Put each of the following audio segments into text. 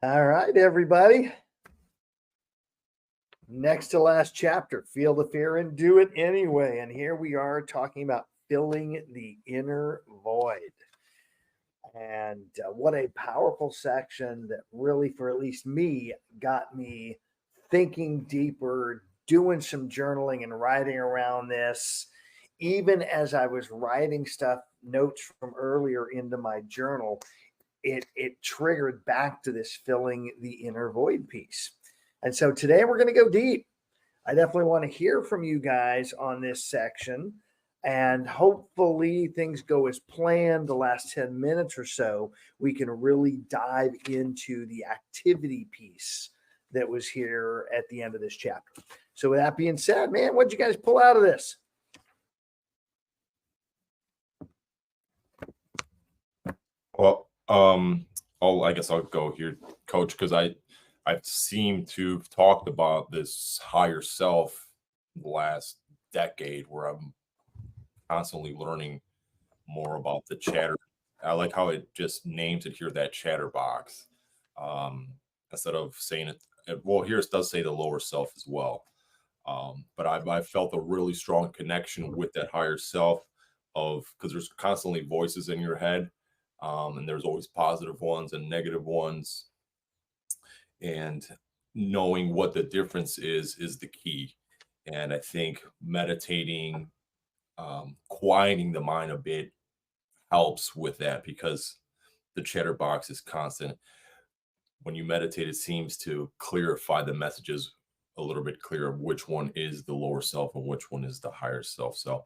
All right, everybody. Next to last chapter, feel the fear and do it anyway. And here we are talking about filling the inner void. And what a powerful section that really, for at least me, got me thinking deeper, doing some journaling and writing around this. Even as I was writing stuff, notes from earlier into my journal, it triggered back to this filling the inner void piece. And so today we're going to go deep. I definitely want to hear from you guys on this section. And hopefully things go as planned the last 10 minutes or so. We can really dive into the activity piece that was here at the end of this chapter. So with that being said, man, what'd you guys pull out of this? Well, I guess I'll go here, Coach, because I seem to have talked about this higher self the last decade, where I'm constantly learning more about the chatter. I like how it just names it here, that chatterbox, instead of saying it. Well, here it does say the lower self as well, but I've felt a really strong connection with that higher self, because there's constantly voices in your head. And there's always positive ones and negative ones. And knowing what the difference is the key. And I think meditating, quieting the mind a bit helps with that, because the chatterbox is constant. When you meditate, it seems to clarify the messages a little bit clearer, which one is the lower self and which one is the higher self. So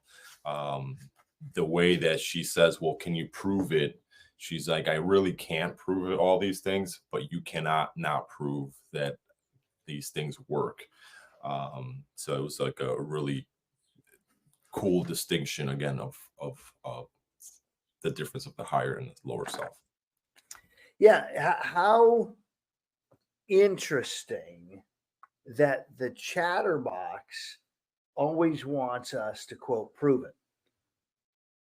the way that she says, well, can you prove it? She's like, I really can't prove it, all these things, but you cannot not prove that these things work. So it was like a really cool distinction again of the difference of the higher and the lower self. Yeah, how interesting that the chatterbox always wants us to, quote, prove it.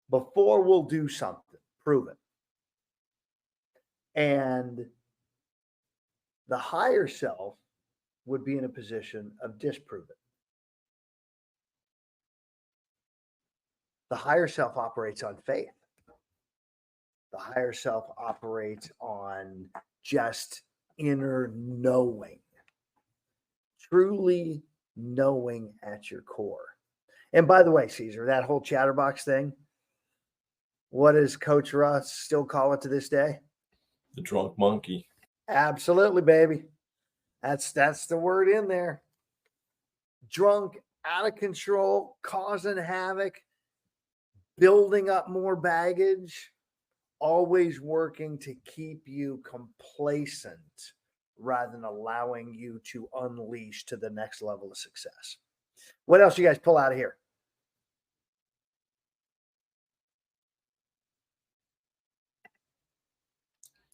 Before we'll do something, prove it. And the higher self would be in a position of disprove it. The higher self operates on faith. The higher self operates on just inner knowing, truly knowing at your core. And by the way, Caesar, that whole chatterbox thing, what does Coach Russ still call it to this day? The drunk monkey. Absolutely, baby. That's the word in there. Drunk, out of control, causing havoc, building up more baggage, always working to keep you complacent rather than allowing you to unleash to the next level of success. What else you guys pull out of here?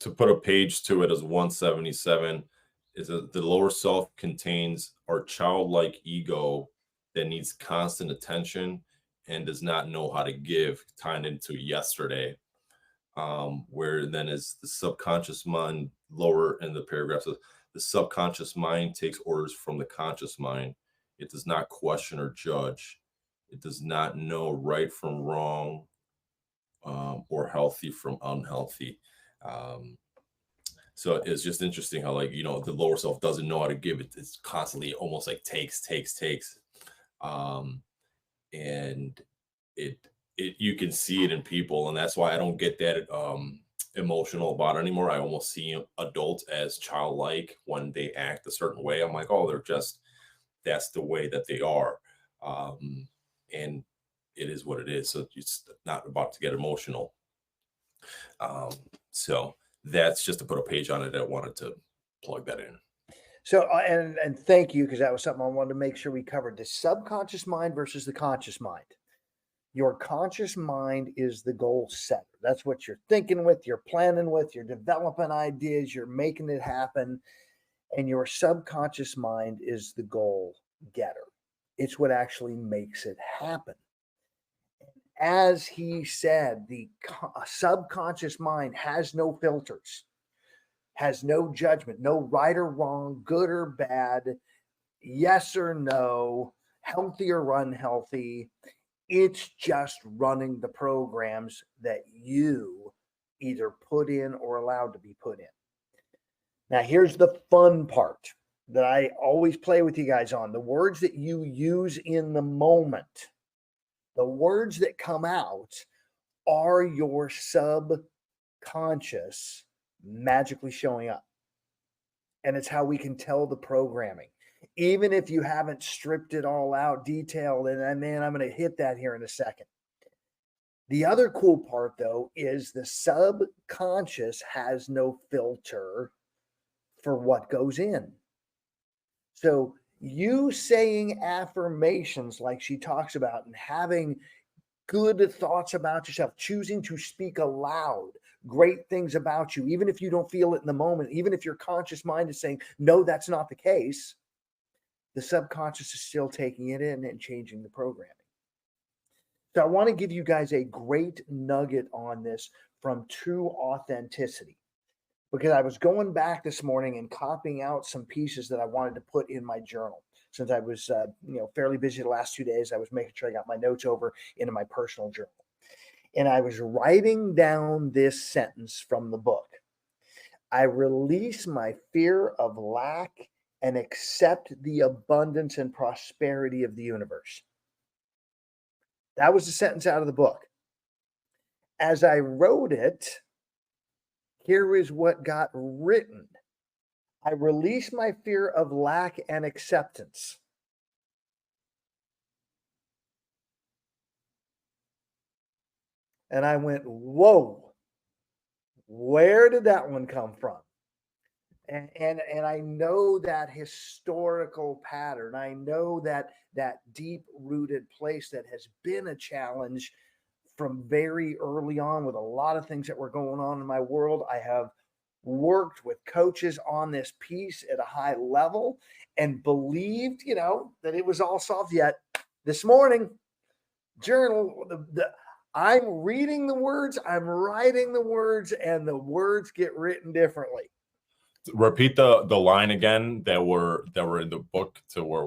To put a page to it, as 177 is the lower self contains our childlike ego that needs constant attention and does not know how to give, tying into yesterday. Where then is the subconscious mind, lower in the paragraph says, the subconscious mind takes orders from the conscious mind. It does not question or judge. It does not know right from wrong, or healthy from unhealthy. So it's just interesting how, like, the lower self doesn't know how to give. It's constantly almost like takes. And it you can see it in people, and that's why I don't get that emotional about it anymore. I almost see adults as childlike when they act a certain way. I'm like, oh, that's the way that they are. And it is what it is. So it's not about to get emotional. So that's just to put a page on it. I wanted to plug that in. So, and thank you, because that was something I wanted to make sure we covered: the subconscious mind versus the conscious mind. Your conscious mind is the goal setter. That's what you're thinking with, you're planning with, you're developing ideas, you're making it happen. And your subconscious mind is the goal getter. It's what actually makes it happen. As he said, the subconscious mind has no filters, has no judgment, no right or wrong, good or bad, yes or no, healthy or unhealthy. It's just running the programs that you either put in or allowed to be put in. Now, here's the fun part that I always play with you guys on: the words that you use in the moment, the words that come out are your subconscious magically showing up. And it's how we can tell the programming. Even if you haven't stripped it all out, detailed, and man, I'm going to hit that here in a second. The other cool part, though, is the subconscious has no filter for what goes in. So you saying affirmations like she talks about and having good thoughts about yourself, choosing to speak aloud great things about you, even if you don't feel it in the moment, even if your conscious mind is saying, no, that's not the case, the subconscious is still taking it in and changing the programming. So I want to give you guys a great nugget on this from true authenticity, because I was going back this morning and copying out some pieces that I wanted to put in my journal. Since I was fairly busy the last 2 days, I was making sure I got my notes over into my personal journal. And I was writing down this sentence from the book: I release my fear of lack and accept the abundance and prosperity of the universe. That was the sentence out of the book. As I wrote it, here is what got written: I release my fear of lack and acceptance. And I went, whoa, where did that one come from? And I know that historical pattern. I know that deep rooted place that has been a challenge from very early on with a lot of things that were going on in my world. I have worked with coaches on this piece at a high level and believed, that it was all solved. Yet this morning, journal, I'm reading the words, I'm writing the words, and the words get written differently. Repeat the line again that were in the book to where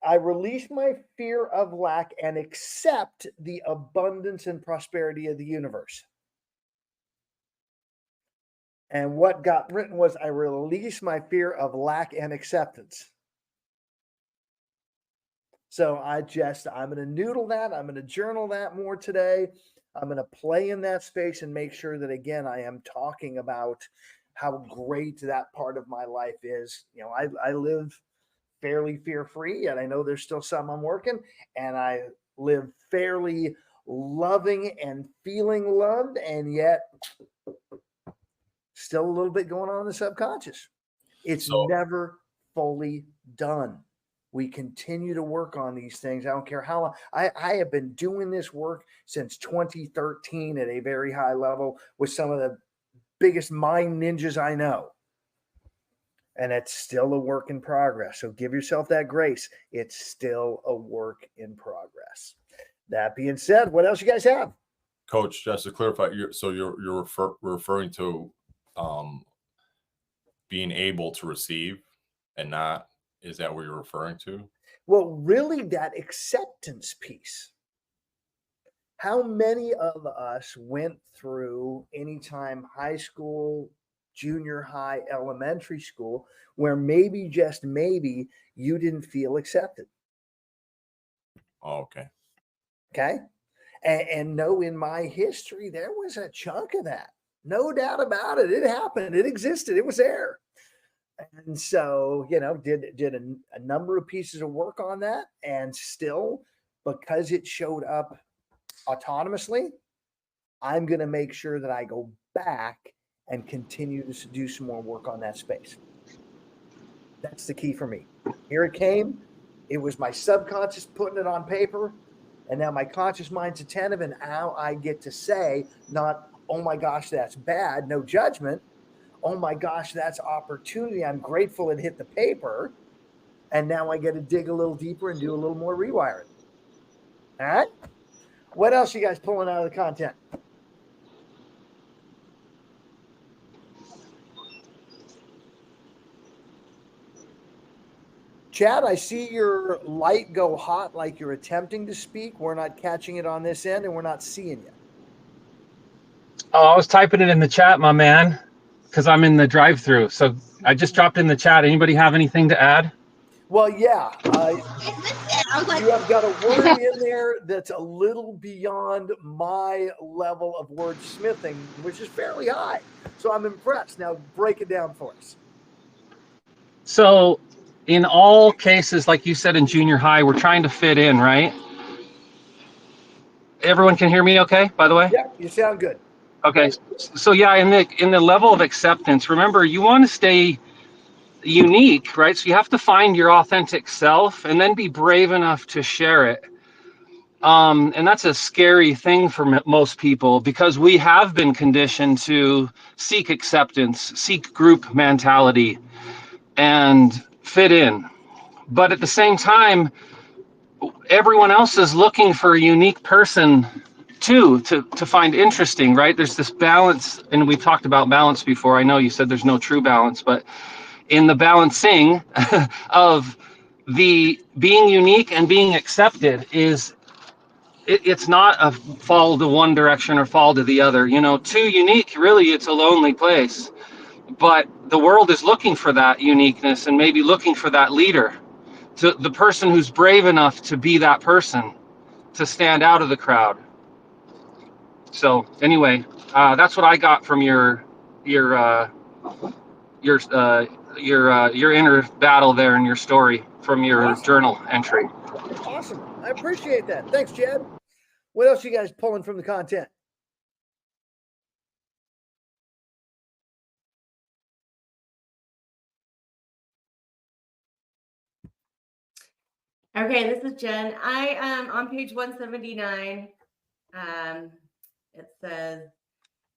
I release my fear of lack and accept the abundance and prosperity of the universe. And what got written was, I release my fear of lack and acceptance. So I'm going to noodle that. I'm going to journal that more today. I'm going to play in that space and make sure that, again, I am talking about how great that part of my life is. I live fairly fear-free, and I know there's still some I'm working, and I live fairly loving and feeling loved, and yet still a little bit going on in the subconscious. It's never fully done. We continue to work on these things. I don't care how long. I have been doing this work since 2013 at a very high level with some of the biggest mind ninjas I know. And it's still a work in progress. So give yourself that grace. It's still a work in progress. That being said, what else you guys have? Coach, just to clarify, you're referring to being able to receive and not, is that what you're referring to? Well, really, that acceptance piece. How many of us went through anytime high school, junior high, elementary school, where maybe, just maybe, you didn't feel accepted? Oh, okay. Okay. And no, in my history, there was a chunk of that. No doubt about it. It happened. It existed. It was there. And so, did a number of pieces of work on that. And still, because it showed up autonomously, I'm going to make sure that I go back and continue to do some more work on that space. That's the key for me. Here it came. It was my subconscious putting it on paper. And now my conscious mind's attentive. And now I get to say, not, oh my gosh, that's bad. No judgment. Oh my gosh, that's opportunity. I'm grateful it hit the paper. And now I get to dig a little deeper and do a little more rewiring. All right. What else you guys pulling out of the content? Chad, I see your light go hot like you're attempting to speak. We're not catching it on this end, and we're not seeing you. Oh, I was typing it in the chat, my man, because I'm in the drive-through. So I just dropped in the chat. Anybody have anything to add? Well, yeah. You have got a word in there that's a little beyond my level of wordsmithing, which is fairly high. So I'm impressed. Now break it down for us. So in all cases, like you said in junior high, we're trying to fit in, right? Everyone can hear me okay, by the way? Yeah, you sound good. Okay. So yeah, in the level of acceptance, remember you want to stay unique, right? So you have to find your authentic self and then be brave enough to share it. And that's a scary thing for most people because we have been conditioned to seek acceptance, seek group mentality, and fit in. But at the same time, everyone else is looking for a unique person too to find interesting, right? There's this balance, and we talked about balance before. I know you said there's no true balance, but in the balancing of the being unique and being accepted is it's not a fall to one direction or fall to the other. You know, too unique, really, it's a lonely place. But the world is looking for that uniqueness and maybe looking for that leader, to the person who's brave enough to be that person, to stand out of the crowd. So anyway, that's what I got from your inner battle there in your story from your journal entry. Awesome. I appreciate that. Thanks, Chad. What else you guys pulling from the content? Okay, this is Jen. I on page 179. It says,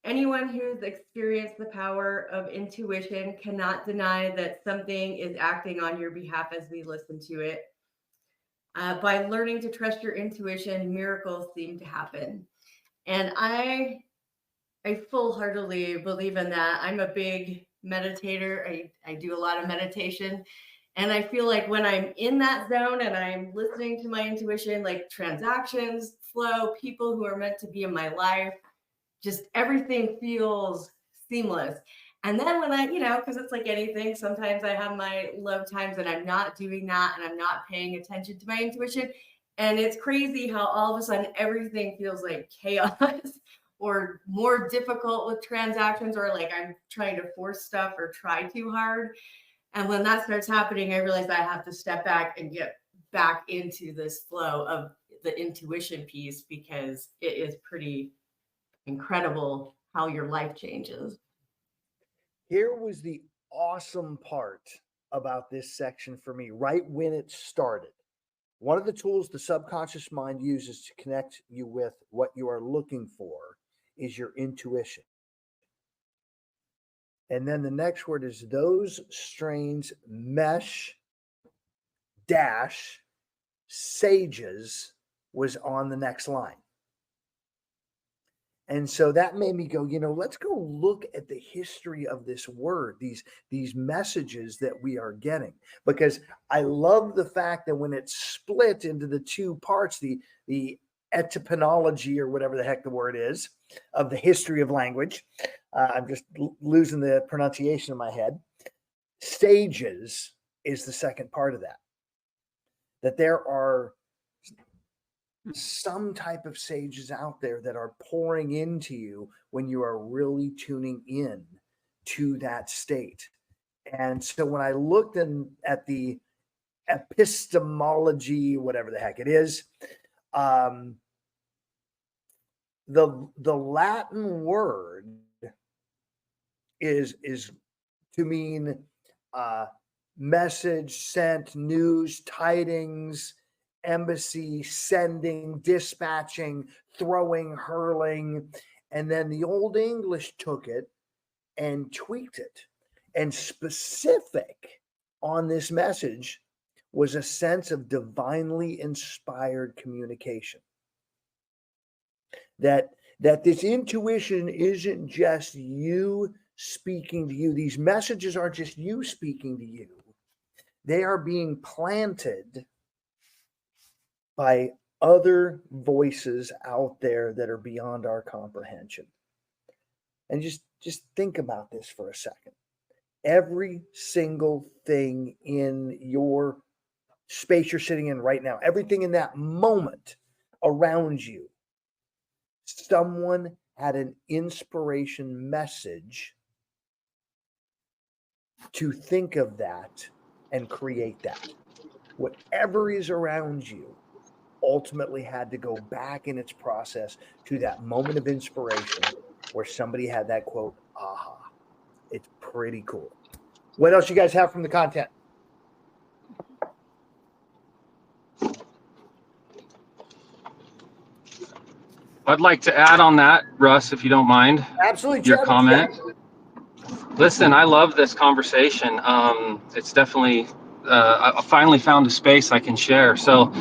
anyone who's experienced the power of intuition cannot deny that something is acting on your behalf as we listen to it. By learning to trust your intuition, miracles seem to happen. And I full-heartedly believe in that. I'm a big meditator. I do a lot of meditation. And I feel like when I'm in that zone and I'm listening to my intuition, like transactions flow, people who are meant to be in my life, just everything feels seamless. And then when I, because it's like anything, sometimes I have my low times and I'm not doing that and I'm not paying attention to my intuition. And it's crazy how all of a sudden everything feels like chaos or more difficult with transactions, or like I'm trying to force stuff or try too hard. And when that starts happening, I realize I have to step back and get back into this flow of the intuition piece, because it is pretty incredible how your life changes. Here was the awesome part about this section for me, right when it started. One of the tools the subconscious mind uses to connect you with what you are looking for is your intuition. And then the next word is those strains mesh dash sages was on the next line. And so that made me go, let's go look at the history of this word, these messages that we are getting, because I love the fact that when it's split into the two parts, the etymology or whatever the heck the word is of the history of language. I'm just losing the pronunciation in my head. Stages is the second part of that. That there are some type of sages out there that are pouring into you when you are really tuning in to that state. And so when I looked at the epistemology, whatever the heck it is, the Latin word is to mean message, sent, news, tidings, embassy, sending, dispatching, throwing, hurling. And then the Old English took it and tweaked it. And specific on this message was a sense of divinely inspired communication. That this intuition isn't just you speaking to you. These messages aren't just you speaking to you. They are being planted by other voices out there that are beyond our comprehension. And just think about this for a second. Every single thing in your space you're sitting in right now, everything in that moment around you, someone had an inspiration message to think of that and create that. Whatever is around you ultimately had to go back in its process to that moment of inspiration where somebody had that quote, aha. It's pretty cool. What else you guys have from the content? I'd like to add on that, Russ, if you don't mind. Absolutely, Your Chad, comment. Listen, I love this conversation. It's definitely, I finally found a space I can share. So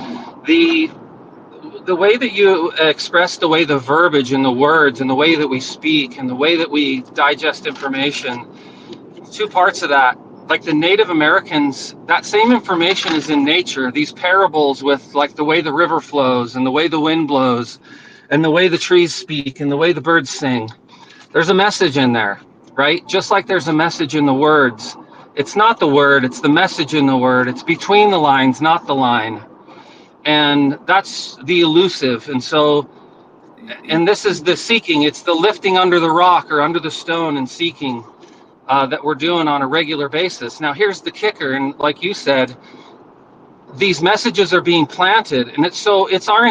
the way that you express the way the verbiage and the words and the way that we speak and the way that we digest information, two parts of that. Like the Native Americans, that same information is in nature. These parables with like the way the river flows and the way the wind blows and the way the trees speak and the way the birds sing. There's a message in there, right? Just like there's a message in the words. It's not the word, it's the message in the word. It's between the lines, not the line. And that's the elusive. And this is the seeking. It's the lifting under the rock or under the stone and seeking that we're doing on a regular basis. Now, here's the kicker. And like you said, these messages are being planted. And it's our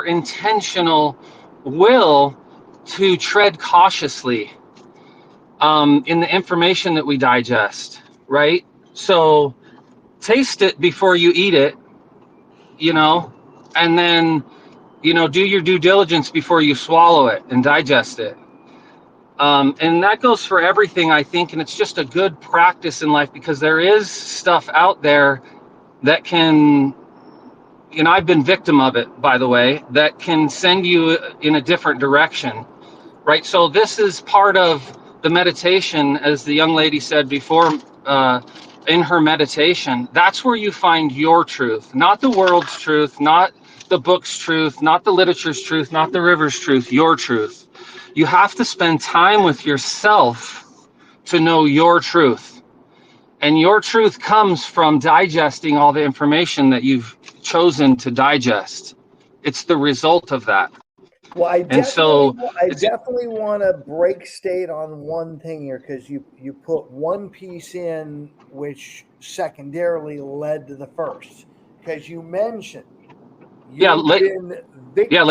intentional will to tread cautiously in the information that we digest, right? So taste it before you eat it, and then, do your due diligence before you swallow it and digest it. And that goes for everything, I think. And it's just a good practice in life because there is stuff out there that can, I've been victim of it, by the way, that can send you in a different direction. Right. So this is part of the meditation, as the young lady said before, in her meditation. That's where you find your truth, not the world's truth, not the book's truth, not the literature's truth, not the river's truth, your truth. You have to spend time with yourself to know your truth. And your truth comes from digesting all the information that you've chosen to digest. It's the result of that. Well, I And so definitely want to break state on one thing here because you put one piece in which secondarily led to the first because you mentioned lay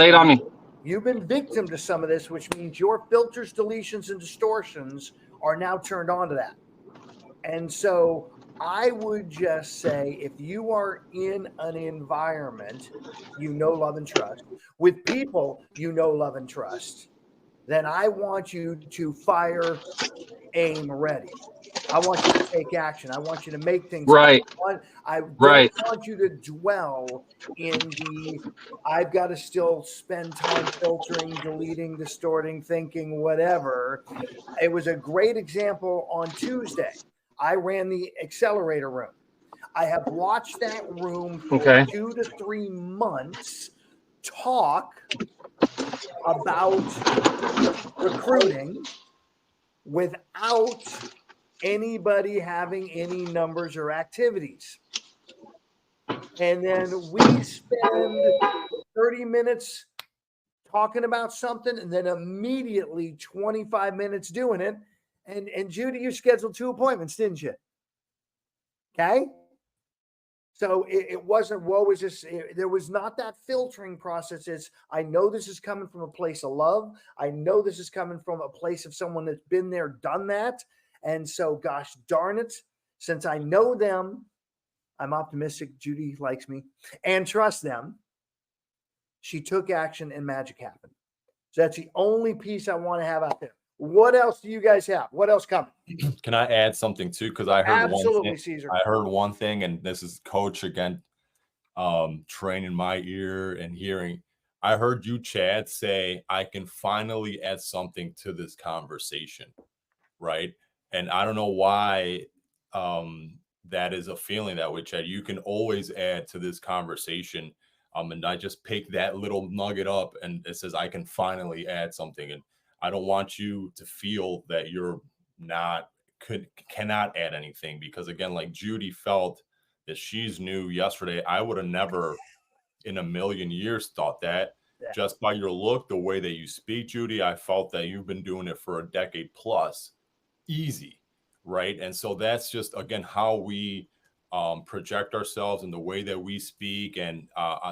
it on me. You've been victim to some of this, which means your filters, deletions, and distortions are now turned on to that. And so I would just say if you are in an environment love and trust, with people love and trust, then I want you to fire, aim, ready. I want you to take action. I want you to make things right. I don't want you to dwell in I've got to still spend time filtering, deleting, distorting, thinking, whatever. It was a great example on Tuesday. I ran the accelerator room. I have watched that room for 2 to 3 months talk about recruiting without anybody having any numbers or activities. And then we spend 30 minutes talking about something and then immediately 25 minutes doing it. And Judy, you scheduled 2 appointments, didn't you? Okay. So it wasn't, there was not that filtering process. I know this is coming from a place of love. I know this is coming from a place of someone that's been there, done that. And so, gosh darn it, since I know them, I'm optimistic. Judy likes me and trust them. She took action and magic happened. So that's the only piece I want to have out there. What else do you guys have? What else coming? Can I add something too? Because I heard Absolutely, one thing. Caesar. I heard one thing, and this is Coach again, training my ear and hearing. I heard you, Chad, say, I can finally add something to this conversation, right? And I don't know why that is a feeling that way, Chad. You can always add to this conversation. And I just pick that little nugget up and it says, I can finally add something. And I don't want you to feel that you're cannot add anything, because again, like Judy felt that she's new yesterday. I would have never in a million years thought that. Yeah. Just by your look, the way that you speak, Judy, I felt that you've been doing it for a decade plus. Easy, right? And so that's just, again, how we project ourselves and the way that we speak. And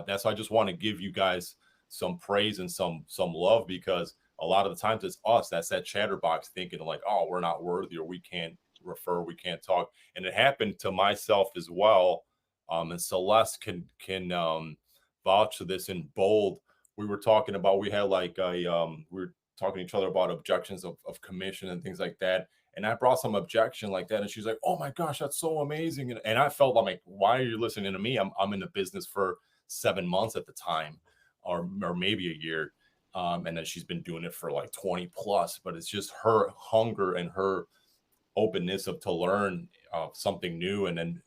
that's why I just want to give you guys some praise and some love, because a lot of the times it's us. That's that chatterbox thinking like, oh, we're not worthy, or we can't refer, we can't talk. And it happened to myself as well. And Celeste can vouch to this in bold. We were talking about, we had like we were talking to each other about objections of commission and things like that. And I brought some objection like that. And she's like, oh my gosh, that's so amazing. And I felt like, why are you listening to me? I'm in the business for 7 months at the time, or maybe a year. And then she's been doing it for like 20 plus, but it's just her hunger and her openness to learn something new. And then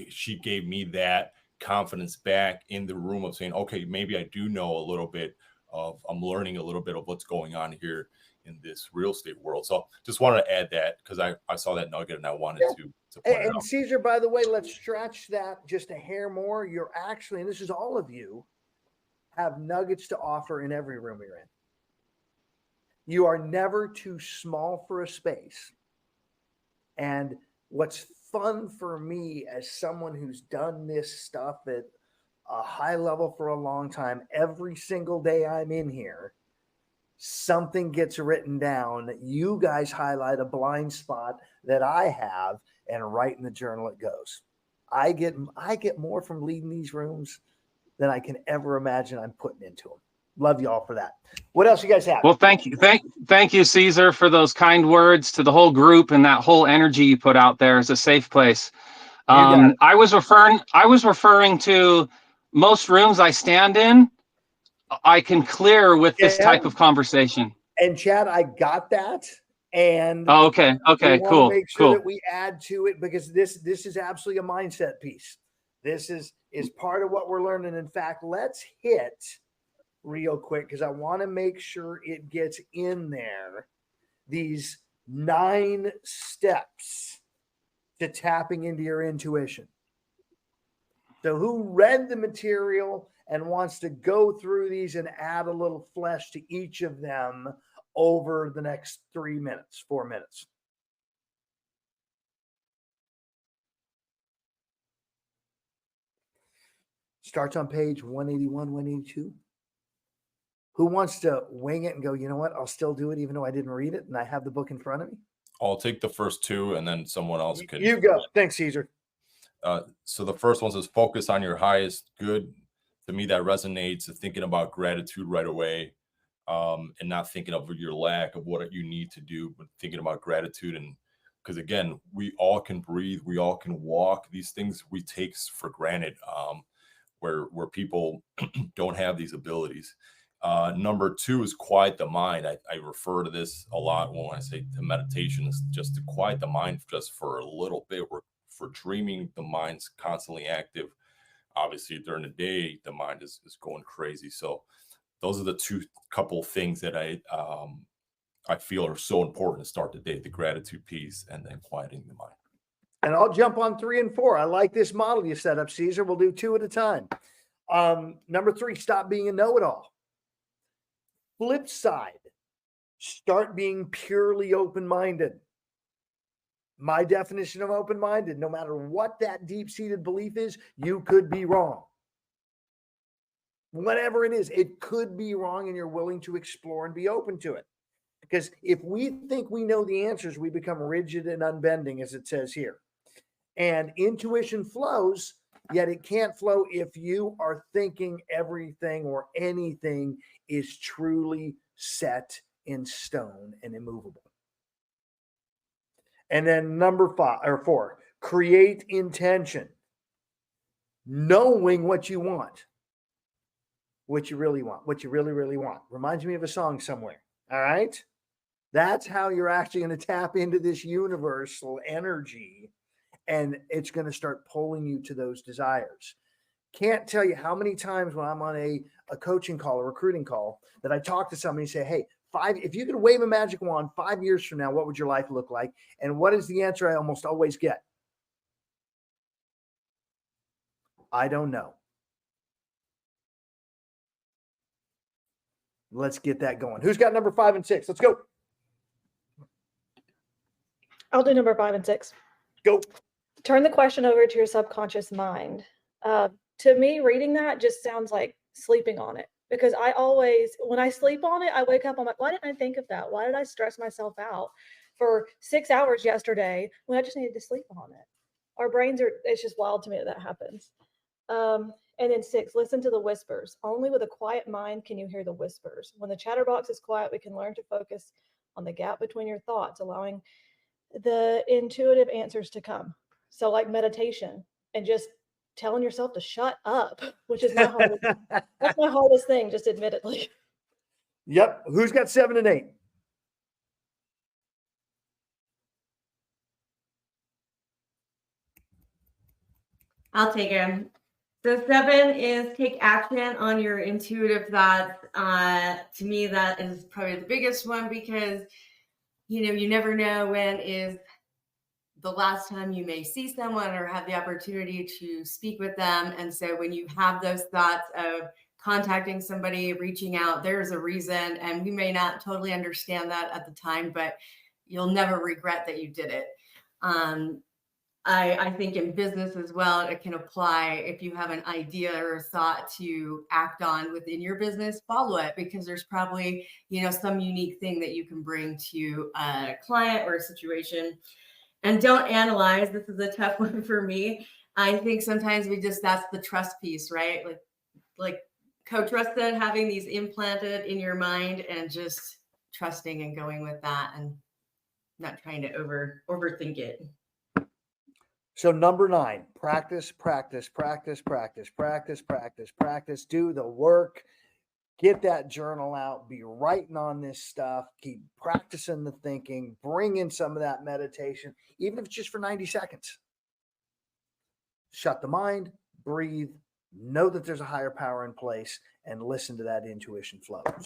she gave me that confidence back in the room of saying, okay, maybe I do know a little bit I'm learning a little bit of what's going on here in this real estate world. So just wanted to add that, because I saw that nugget and I wanted to point it out. And Caesar, by the way, let's stretch that just a hair more. You're actually, and this is all of you, have nuggets to offer in every room you're in. You are never too small for a space. And what's fun for me as someone who's done this stuff at a high level for a long time, every single day I'm in here, something gets written down. You guys highlight a blind spot that I have, and right in the journal it goes. I get more from leading these rooms than I can ever imagine I'm putting into them. Love you all for that. What else you guys have? Well, thank you, Caesar, for those kind words to the whole group, and that whole energy you put out there is a safe place. I was referring to most rooms I stand in, I can clear with this type of conversation. And Chad, I got that. And okay, cool. Make sure that we add to it, because this is absolutely a mindset piece. This is part of what we're learning. In fact, let's hit real quick, because I want to make sure it gets in there, these 9 steps to tapping into your intuition. So who read the material and wants to go through these and add a little flesh to each of them over the next 4 minutes? Starts on page 181, 182. Who wants to wing it and go, you know what, I'll still do it even though I didn't read it and I have the book in front of me? I'll take the first 2 and then someone else can. You go. Thanks, Caesar. So the first one says, focus on your highest good. To me, that resonates. Thinking about gratitude right away, and not thinking of your lack of what you need to do, but thinking about gratitude. And because again, we all can breathe, we all can walk. These things we take for granted, where people don't have these abilities. Number 2 is quiet the mind. I refer to this a lot when I say the meditation is just to quiet the mind just for a little bit. For dreaming, the mind's constantly active. Obviously, during the day, the mind is going crazy. So those are the 2 couple things that I feel are so important to start the day: the gratitude piece and then quieting the mind. And I'll jump on 3 and 4. I like this model you set up, Caesar. We'll do 2 at a time. Number 3, stop being a know-it-all. Flip side, start being purely open-minded. My definition of open-minded, no matter what that deep-seated belief is, you could be wrong. Whatever it is, it could be wrong, and you're willing to explore and be open to it. Because if we think we know the answers, we become rigid and unbending, as it says here. And intuition flows, yet it can't flow if you are thinking everything or anything is truly set in stone and immovable. And then number 4, create intention. Knowing what you want, what you really want, what you really, really want. Reminds me of a song somewhere. All right. That's how you're actually going to tap into this universal energy and it's going to start pulling you to those desires. Can't tell you how many times when I'm on a coaching call, a recruiting call, that I talk to somebody and say, hey, if you could wave a magic wand 5 years from now, what would your life look like? And what is the answer I almost always get? I don't know. Let's get that going. Who's got number 5 and 6? Let's go. I'll do number 5 and 6. Go. Turn the question over to your subconscious mind. To me, reading that just sounds like sleeping on it, because I always, when I sleep on it, I wake up, I'm like, why didn't I think of that? Why did I stress myself out for 6 hours yesterday when I just needed to sleep on it? Our brains are, it's just wild to me that happens. And then 6, listen to the whispers. Only with a quiet mind can you hear the whispers. When the chatterbox is quiet, we can learn to focus on the gap between your thoughts, allowing the intuitive answers to come. So like meditation and just telling yourself to shut up, which is my hardest. That's my hardest thing, just admittedly. Yep. Who's got 7 and 8? I'll take him. So 7 is take action on your intuitive thoughts. To me, that is probably the biggest one, because, you never know when is the last time you may see someone or have the opportunity to speak with them. And so when you have those thoughts of contacting somebody, reaching out, there's a reason, and we may not totally understand that at the time, but you'll never regret that you did it. I think in business as well, it can apply. If you have an idea or a thought to act on within your business, follow it, because there's probably, some unique thing that you can bring to a client or a situation. And don't analyze. This is a tough one for me. I think sometimes that's the trust piece, right? Like Coach Russ said, having these implanted in your mind and just trusting and going with that and not trying to overthink it. So number 9, practice, practice, practice, practice, practice, practice, practice. Do the work. Get that journal out. Be writing on this stuff. Keep practicing the thinking. Bring in some of that meditation, even if it's just for 90 seconds. Shut the mind, breathe, know that there's a higher power in place, and listen to that intuition flow.